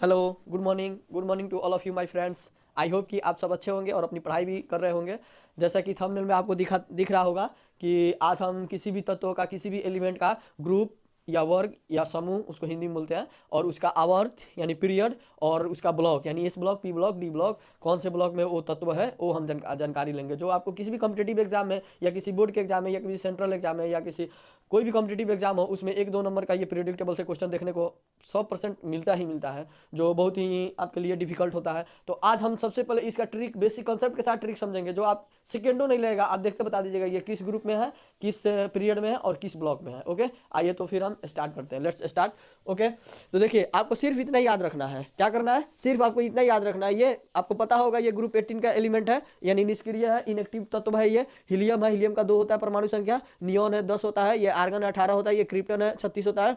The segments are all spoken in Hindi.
Hello, good morning to all of you my friends. I hope कि आप सब अच्छे होंगे और अपनी पढ़ाई भी कर रहे होंगे। जैसा कि थंबनेल में आपको दिख रहा होगा कि आज हम किसी भी तत्व का, किसी भी एलिमेंट का ग्रुप या वर्ग या समूह, उसको हिंदी में बोलते हैं, और उसका आवर्त यानी पीरियड, और उसका ब्लॉक यानी S block, P block, D block, कौन से ब्लॉक में वो तत्व है, वो हम जानकारी लेंगे। जो आपको किसी भी कॉम्पिटेटिव एग्जाम में या किसी बोर्ड के एग्जाम में या किसी सेंट्रल एग्जाम में या किसी कोई भी कॉम्पिटेटिव एग्जाम हो, उसमें 1-2 नंबर का ये पीरियोडिक टेबल से क्वेश्चन देखने को 100% मिलता ही मिलता है, जो बहुत ही आपके लिए डिफिकल्ट होता है। तो आज हम सबसे पहले इसका ट्रिक, बेसिक कॉन्सेप्ट के साथ ट्रिक समझेंगे, जो आप सेकेंडों नहीं लगेगा, आप देखते बता दीजिएगा ये किस ग्रुप में है, किस पीरियड में है और किस ब्लॉक में है। ओके, आइए तो फिर हम स्टार्ट करते हैं। Let's start. ओके, तो देखिए आपको सिर्फ इतना याद रखना है। क्या करना है? सिर्फ आपको इतना याद रखना है। ये आपको पता होगा, ये ग्रुप 18 का एलिमेंट है, यानी निष्क्रिय है, इनएक्टिव तत्व है। ये हीलियम है, हीलियम का 2 होता है परमाणु संख्या, नियोन है 10 होता है, ये आर्गन 18 होता है, ये क्रिप्टन है 36 होता है,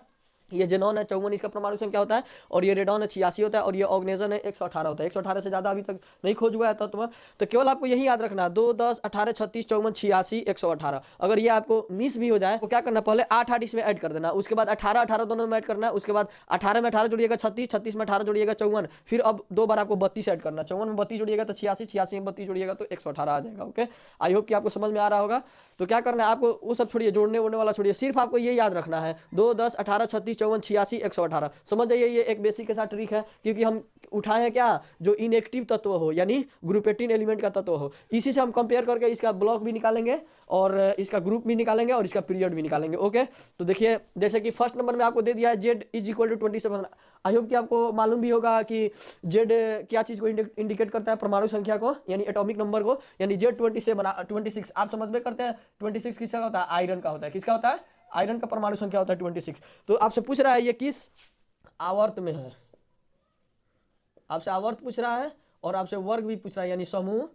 ये जेनॉन है 54 इसका परमाणु संख्या होता है, और ये रेडॉन है 86 होता है, और ये ऑर्गेनाइजन है 118 होता है। 118 से ज़्यादा अभी तक नहीं खोज हुआ है तत्व। तो केवल आपको यही याद रखना, 2, 10, 18, 36, 54, 86, 118। अगर ये आपको मिस भी हो जाए तो क्या करना, पहले 8 इसमें ऐड कर देना, उसके बाद 18 18 दोनों में ऐड करना है, उसके बाद 18 में 18 जोड़िएगा 36, 36 में 18 जोड़िएगा 54, फिर अब 2 बार आपको 32 ऐड करना, 54 में 32 जोड़िएगा तो 86, 86 में 32 जोड़िएगा तो 118 आ जाएगा। ओके, आई होप कि आपको समझ में आ रहा होगा। तो क्या करना है आपको, वो सब छोड़िए, जोड़ने वोड़ने वाला छोड़िए, सिर्फ आपको ये याद रखना है 2, 10, 18, 36, 54, 86, 118। समझ जाइए, ये एक बेसिक के साथ ट्रिक है, क्योंकि हम उठाए हैं क्या, जो इनएक्टिव तत्व हो, यानी ग्रुप 18 एलिमेंट का तत्व हो, इसी से हम कंपेयर करके इसका ब्लॉक भी निकालेंगे और इसका ग्रुप भी निकालेंगे और इसका पीरियड भी निकालेंगे। ओके, तो देखिए जैसे कि फर्स्ट नंबर में आपको दे दिया है Z = 27। आई होप कि आपको मालूम भी होगा कि Z क्या चीज़ को इंडिकेट करता है, परमाणु संख्या को, यानी एटॉमिक नंबर को, यानी Z 26 आप समझ में करते हैं। 26 किसका होता है? आयरन का होता है। किसका होता है? आयरन का परमाणु संख्या होता है 26। तो आपसे पूछ रहा है ये किस आवर्त में है, आपसे आवर्त पूछ रहा है और आपसे वर्ग भी पूछ रहा है यानी समूह,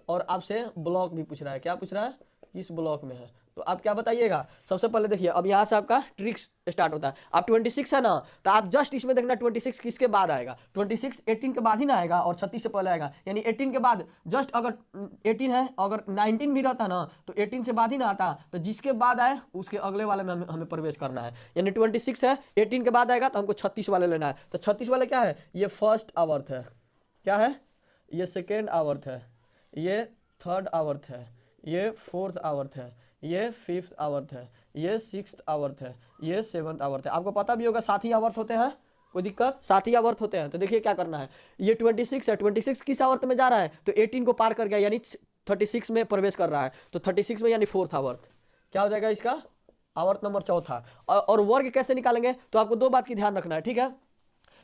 और आपसे ब्लॉक भी पूछ रहा है। क्या पूछ रहा है? किस ब्लॉक में है। तो आप क्या बताइएगा? सबसे पहले देखिए, अब यहाँ से आपका ट्रिक स्टार्ट होता है। अब 26 है ना, तो आप जस्ट इसमें देखना 26 किसके बाद आएगा। 26 18 के बाद ही ना आएगा और 36 से पहले आएगा, यानी 18 के बाद जस्ट, अगर 18 है, अगर 19 भी रहता ना तो 18 से बाद ही ना आता, तो जिसके बाद आए उसके अगले वाले में हमें प्रवेश करना है। यानी 26 है, 18 के बाद आएगा तो हमको 36 वाले लेना है। तो 36 वाले क्या है? ये फर्स्ट आवर्त है। क्या है? ये सेकेंड आवर्त है, ये थर्ड आवर्त है, ये फोर्थ आवर्त है, ये फिफ्थ आवर्त है, ये सिक्स्थ आवर्त है, ये सेवंथ आवर्त है। आपको पता भी होगा 7 ही आवर्त होते हैं, कोई दिक्कत? 7 ही आवर्त होते हैं। तो देखिए क्या करना है, ये 26 है, 26 किस आवर्त में जा रहा है? तो 18 को पार कर गया, यानी 36 में प्रवेश कर रहा है। तो 36 में यानी फोर्थ आवर्त। क्या हो जाएगा इसका? आवर्त नंबर चौथा। और वर्ग कैसे निकालेंगे? तो आपको 2 बात की ध्यान रखना है, ठीक है।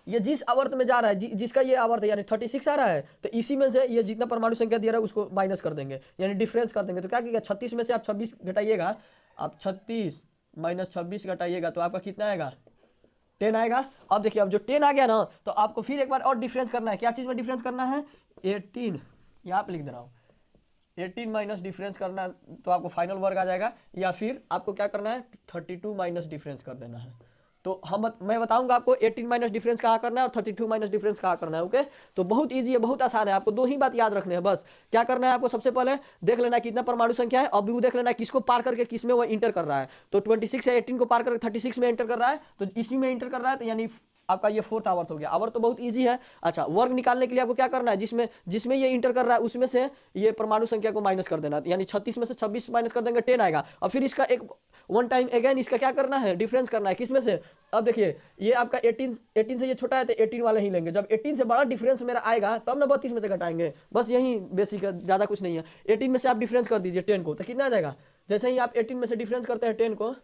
ये जिस आवर्त में जा रहा है, जिसका ये आवर्त है यानी 36 आ रहा है, तो इसी में से ये जितना परमाणु संख्या दिया रहा है उसको माइनस कर देंगे, यानी डिफरेंस कर देंगे। तो क्या कीजिएगा, 36 में से आप 26 घटाइएगा, आप 36 - 26 घटाइएगा तो आपका कितना आएगा? 10 आएगा। अब देखिए, अब जो 10 आ गया ना, तो आपको फिर एक बार और डिफरेंस करना है। क्या चीज़ में डिफरेंस करना है? 18, यहाँ पे लिख दे रहा हूँ, 18 माइनस डिफरेंस करना, तो आपको फाइनल वर्ग आ जाएगा। या फिर आपको क्या करना है, 32 माइनस डिफरेंस कर देना है। तो मैं बताऊंगा आपको 18 माइनस डिफरेंस कहाँ करना है और 32 माइनस डिफरेंस कहाँ करना है। ओके, तो बहुत इजी है, बहुत आसान है। आपको 2 ही बात याद रखने हैं बस। क्या करना है आपको, सबसे पहले देख लेना है कितना परमाणु संख्या है, अब भी देख लेना है किसको पार करके किस में वो इंटर कर रहा है। तो 26 या 18 को पार करके 36 में एंटर कर रहा है, तो इसी में इंटर कर रहा है, तो यानी आपका ये फोर्थ आवर्त हो गया। आवर्त तो बहुत इजी है। अच्छा, वर्ग निकालने के लिए आपको क्या करना है, जिसमें ये इंटर कर रहा है उसमें से ये परमाणु संख्या को माइनस कर देना, यानी 36 में से 26 माइनस कर देंगे, 10 आएगा। और फिर इसका एक वन टाइम अगेन इसका क्या करना है, डिफरेंस करना है। किसमें से? अब देखिए, ये आपका 18 से ये छोटा है तो 18 वाले ही लेंगे। जब 18 से बड़ा डिफरेंस मेरा आएगा तब ना 32 में से घटाएंगे। बस यही बेसिक है, ज़्यादा कुछ नहीं है। 18 में से आप डिफरेंस कर दीजिए 10 को, तो कितना आ जाएगा? जैसे ही आप 18 में से डिफरेंस करते हैं 10 को,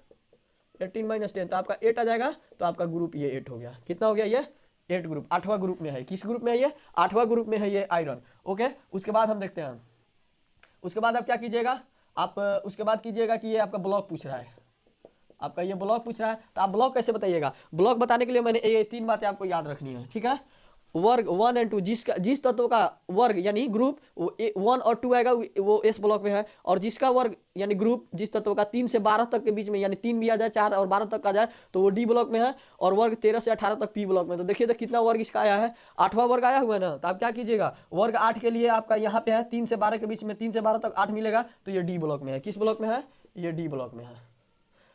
18 - 10, तो आपका 8 आ जाएगा। तो आपका ग्रुप ये 8 हो गया। कितना हो गया? ये 8 ग्रुप, 8वां ग्रुप में है। किस ग्रुप में है ये? 8वां ग्रुप में है ये आयरन। ओके, उसके बाद हम देखते हैं, उसके बाद आप क्या कीजिएगा, आप उसके बाद कीजिएगा कि ये आपका ब्लॉक पूछ रहा है, आपका ये ब्लॉक पूछ रहा है, तो आप ब्लॉक कैसे बताइएगा? ब्लॉक बताने के लिए मैंने ये 3 बातें आपको याद रखनी है, ठीक है। वर्ग 1 और 2, जिस तत्व का वर्ग यानी ग्रुप 1 और 2 आएगा वो एस ब्लॉक में है, और जिसका वर्ग यानी ग्रुप जिस तत्व का 3 से 12 तक के बीच में, यानी 3 भी आ जाए, 4 और 12 तक आ जाए, तो वो डी ब्लॉक में है, और वर्ग 13 से 18 तक पी ब्लॉक में। तो देखिए तो कितना वर्ग इसका आया है, 8वां वर्ग आया हुआ है ना। तो आप क्या कीजिएगा, वर्ग 8 के लिए आपका यहाँ पे है 3 से 12 के बीच में, 3 से 12 तक 8 मिलेगा, तो ये डी ब्लॉक में है। किस ब्लॉक में है? ये डी ब्लॉक में है।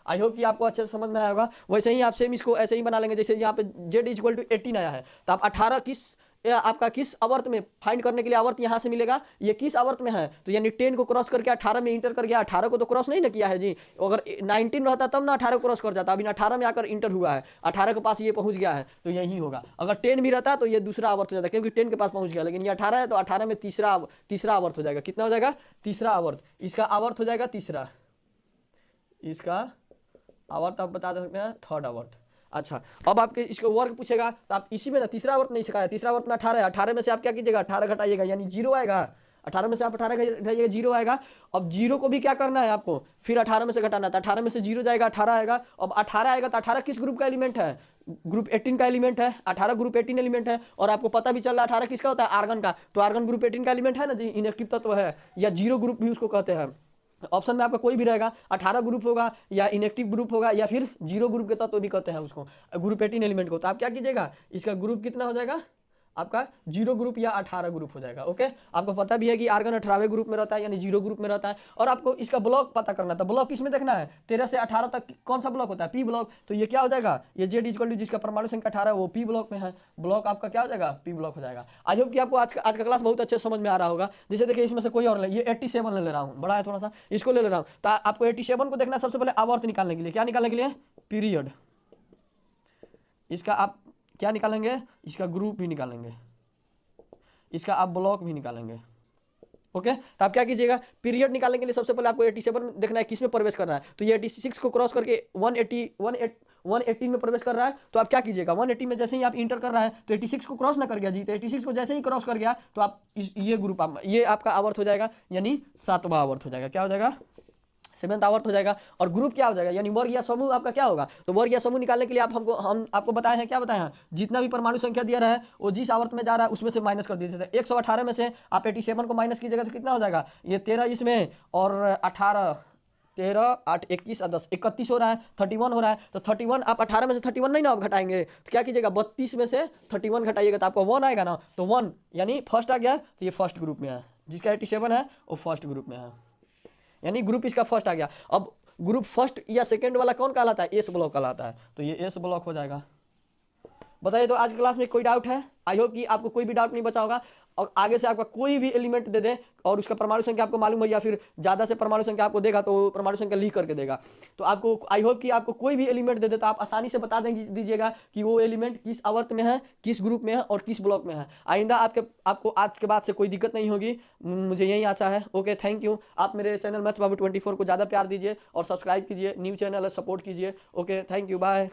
आई होप कि आपको अच्छे से समझ में आया होगा। वैसे ही आप सेम इसको ऐसे ही बना लेंगे, जैसे यहाँ पे z इक्वल टू 18 आया है, तो आप 18 आपका किस आवर्त में फाइंड करने के लिए आवर्त यहाँ से मिलेगा, ये किस आवर्त में है, तो यानी 10 को क्रॉस करके 18 में इंटर कर गया। 18 को तो क्रॉस नहीं ना किया है जी, अगर 19 रहता तब ना 18 क्रॉस कर जाता, अभी 18 में आकर इंटर हुआ है, 18 के पास ये पहुंच गया है, तो यही होगा। अगर 10 भी रहता तो ये दूसरा आवर्त हो जाता, क्योंकि 10 के पास पहुंच गया, लेकिन ये 18 है तो 18 में तीसरा आवर्त हो जाएगा। कितना हो जाएगा? तीसरा आवर्त। इसका आवर्त हो जाएगा तीसरा, इसका आवर्त आप बता सकते हैं थर्ड आवर्त। अच्छा, अब आपके इसको वर्क पूछेगा तो आप इसी में ना तीसरा आवर्त नहीं सिखाया, तीसरा आवर्त में 18 है, 18 में से आप क्या कीजिएगा 18 घटाइएगा, यानी 0 आएगा। 18 में से आप 18 घटाइएगा 0 आएगा। अब 0 को भी क्या करना है आपको, फिर 18 में से घटाना था, 18 में से 0 जाएगा 18 आएगा। अब 18 आएगा तो 18 किस ग्रुप का एलिमेंट है? ग्रुप 18 का एलिमेंट है। 18 ग्रुप 18 एलिमेंट है, और आपको पता भी चल रहा है 18 किसका होता है? आर्गन का। तो आर्गन ग्रुप 18 का एलिमेंट है ना जी, इनएक्टिव तत्व है, या 0 ग्रुप भी उसको कहते हैं। ऑप्शन में आपका कोई भी रहेगा, 18 ग्रुप होगा या इनएक्टिव ग्रुप होगा या फिर 0 ग्रुप के तत्व भी कहते हैं उसको, ग्रुप 18 एलिमेंट को। तो आप क्या कीजिएगा, इसका ग्रुप कितना हो जाएगा आपका? 0 ग्रुप या 18 ग्रुप हो जाएगा। ओके, आपको पता भी है कि आर्गन 18वें ग्रुप में रहता है, यानी 0 ग्रुप में रहता है। और आपको इसका ब्लॉक पता करना था, ब्लॉक किसमें देखना है? 13 से 18 तक कौन सा ब्लॉक होता है? P block. तो ये क्या हो जाएगा, ये z इक्वल टू जिसका परमाणु संख्या 18 है वो पी ब्लॉक में है, ब्लॉक आपका क्या हो जाएगा? पी ब्लॉक हो जाएगा। आई होप कि आपको आज का क्लास बहुत अच्छे समझ में आ रहा होगा। जैसे देखिए इसमें से कोई और ये 87 ले रहा हूँ, बड़ा है थोड़ा सा, इसको ले रहा हूँ। तो आपको 87 को देखना, सबसे पहले आवर्त निकालने के लिए क्या निकालने के लिए? पीरियड। इसका आप क्या निकालेंगे? इसका ग्रुप भी निकालेंगे, इसका आप ब्लॉक भी निकालेंगे। ओके, तो आप क्या कीजिएगा, पीरियड निकालने के लिए सबसे पहले आपको 87 देखना है किस में प्रवेश करना है। तो ये 86 को क्रॉस करके 118 में प्रवेश कर रहा है। तो आप क्या कीजिएगा, 180 में जैसे ही आप इंटर कर रहा है तो 86 को क्रॉस ना कर गया जी, तो 86 को जैसे ही क्रॉस कर गया तो आप ये ग्रुप ये आपका आवर्त हो जाएगा, यानी 7वां आवर्त हो जाएगा। क्या हो जाएगा? 7th आवर्त हो जाएगा। और ग्रुप क्या हो जाएगा, यानी वर्ग या समूह आपका क्या होगा? तो वर्ग या समूह निकालने के लिए हम आपको बताए हैं, क्या बताए हैं? जितना भी परमाणु संख्या दिया रहा है वो जिस आवर्त में जा रहा है उसमें से माइनस कर दीजिए। 118 में से आप 87 को माइनस कीजिएगा तो कितना हो जाएगा? ये 13 इसमें और 18, 13, 8, 21 और 10, 31 हो रहा है, 31 हो रहा है। तो 31 आप 18 में से 31 नहीं ना आप घटाएंगे, तो क्या कीजिएगा 32 में से 31 घटाइएगा तो आपको 1 आएगा ना। तो 1 यानी फर्स्ट आ गया, तो ये फर्स्ट ग्रुप में है, जिसका 87 है वो फर्स्ट ग्रुप में है, यानी ग्रुप इसका फर्स्ट आ गया। अब ग्रुप फर्स्ट या सेकंड वाला कौन कहलाता है? एस ब्लॉक कहलाता है, तो ये एस ब्लॉक हो जाएगा। बताइए, तो आज की क्लास में कोई डाउट है? आई होप कि आपको कोई भी डाउट नहीं बचा होगा। और आगे से आपका कोई भी एलिमेंट दे दे और उसका परमाणु संख्या आपको मालूम हो, या फिर ज़्यादा से परमाणु संख्या आपको देगा तो परमाणु संख्या लिख करके देगा, तो आपको आई होप कि आपको कोई भी एलिमेंट दे दे तो आप आसानी से बता दीजिएगा कि वो एलिमेंट किस आवर्त में है, किस ग्रुप में है और किस ब्लॉक में है। आइंदा आपको आज के बाद से कोई दिक्कत नहीं होगी, मुझे यही आशा है। Okay, thank you. आप मेरे चैनल मैथ्स बाबू 24 को ज़्यादा प्यार दीजिए और सब्सक्राइब कीजिए, न्यू चैनल है, सपोर्ट कीजिए। Okay, thank you, bye.